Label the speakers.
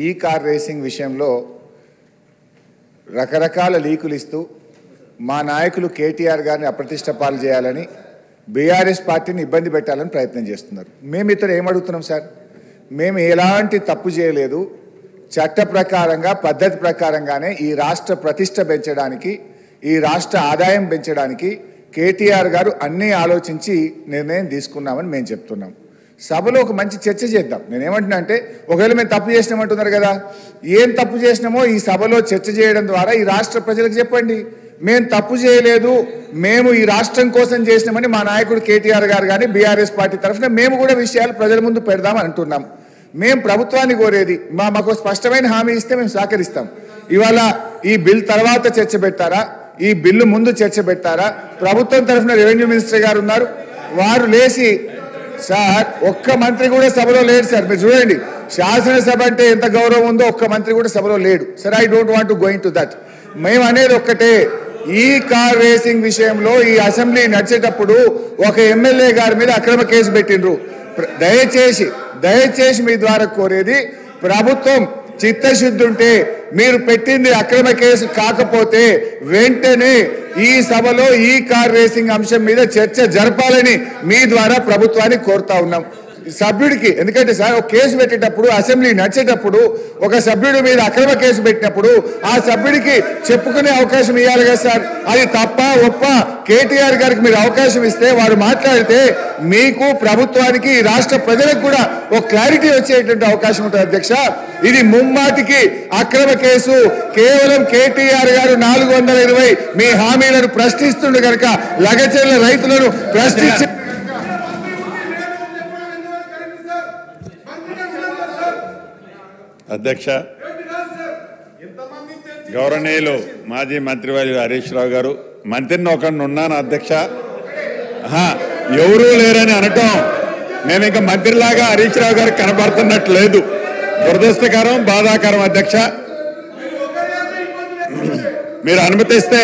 Speaker 1: ఈ car racing విషయంలో రకరకాల లీకులు ఇస్తూ మా నాయకులు కేటీఆర్ గారిని అప్రతిష్ట పాలు చేయాలని బీఆర్ఎస్ పార్టీని ఇబ్బంది పెట్టాలని ప్రయత్నం చేస్తున్నారు. మేము ఇతను ఏమడుగుతున్నాం సార్, మేము ఎలాంటి తప్పు చేయలేదు, చట్ట ప్రకారంగా పద్ధతి ప్రకారంగానే ఈ రాష్ట్ర ప్రతిష్ట పెంచడానికి, ఈ రాష్ట్ర ఆదాయం పెంచడానికి కేటీఆర్ గారు అన్నీ ఆలోచించి నిర్ణయం తీసుకున్నామని మేము చెప్తున్నాం. సభలో ఒక మంచి చర్చ చేద్దాం. నేనేమంటున్నా అంటే, ఒకవేళ మేము తప్పు చేసినామంటున్నారు కదా, ఏం తప్పు చేసినామో ఈ సభలో చర్చ చేయడం ద్వారా ఈ రాష్ట్ర ప్రజలకు చెప్పండి. మేము తప్పు చేయలేదు, మేము ఈ రాష్ట్రం కోసం చేసినామని మా నాయకుడు కేటీఆర్ గారు కానీ బీఆర్ఎస్ పార్టీ తరఫున మేము కూడా విషయాలు ప్రజల ముందు పెడదామని అంటున్నాం. మేము ప్రభుత్వాన్ని కోరేది, మాకు స్పష్టమైన హామీ ఇస్తే మేము సహకరిస్తాం. ఇవాళ ఈ బిల్ తర్వాత చర్చ పెట్టారా, ఈ బిల్లు ముందు చర్చ పెట్టారా? ప్రభుత్వం తరఫున రెవెన్యూ మినిస్టర్ గారు ఉన్నారు, వారు లేచి సార్ ఒక్క మంత్రి కూడా సభలో లేడు సార్. మీరు చూడండి, శాసనసభ అంటే ఎంత గౌరవం ఉందో ఒక్క మంత్రి కూడా సభలో లేడు sir. I don't want to going to that. మేము అనేది ఒక్కటే, ఈ కార్ రేసింగ్ విషయంలో ఈ అసెంబ్లీ నడిచేటప్పుడు ఒక ఎమ్మెల్యే గారి మీద అక్రమ కేసు పెట్టిండ్రు. దయచేసి మీ ద్వారా కోరేది, ప్రభుత్వం చిత్తశుద్ధి ఉంటే మీరు పెట్టింది అక్రమ కేసు కాకపోతే వెంటనే ఈ సభలో ఈ కార్ రేసింగ్ అంశం మీద చర్చ జరపాలని మీ ద్వారా ప్రభుత్వాన్ని కోరుతా ఉన్నాం. సభ్యుడికి, ఎందుకంటే సార్ ఒక కేసు పెట్టేటప్పుడు అసెంబ్లీ నడిచేటప్పుడు ఒక సభ్యుడి మీద అక్రమ కేసు పెట్టినప్పుడు ఆ సభ్యుడికి చెప్పుకునే అవకాశం ఇవ్వాలి కదా సార్. అది తప్ప ఒప్ప కేటీఆర్ గారికి మీరు అవకాశం ఇస్తే వారు మాట్లాడితే మీకు ప్రభుత్వానికి రాష్ట్ర ప్రజలకు కూడా ఒక క్లారిటీ వచ్చేటువంటి అవకాశం ఉంటుంది అధ్యక్ష. ఇది ముమ్మాటికి అక్రమ కేసు. కేవలం కేటీఆర్ గారు 420 మీ హామీలను ప్రశ్నిస్తుండే కనుక లగచర్ల రైతులను ప్రశ్నించి
Speaker 2: అధ్యక్ష, గౌరవనీయులు మాజీ మంత్రివర్యులు హరీష్ రావు గారు, మంత్రిని ఒకరిని ఉన్నాను అధ్యక్ష, ఎవరూ లేరని అనటం నేను ఇంకా మంత్రిలాగా హరీష్ రావు గారు కనబడుతున్నట్టు లేదు. దురదృష్టకరం, బాధాకరం అధ్యక్ష. మీరు అనుమతిస్తే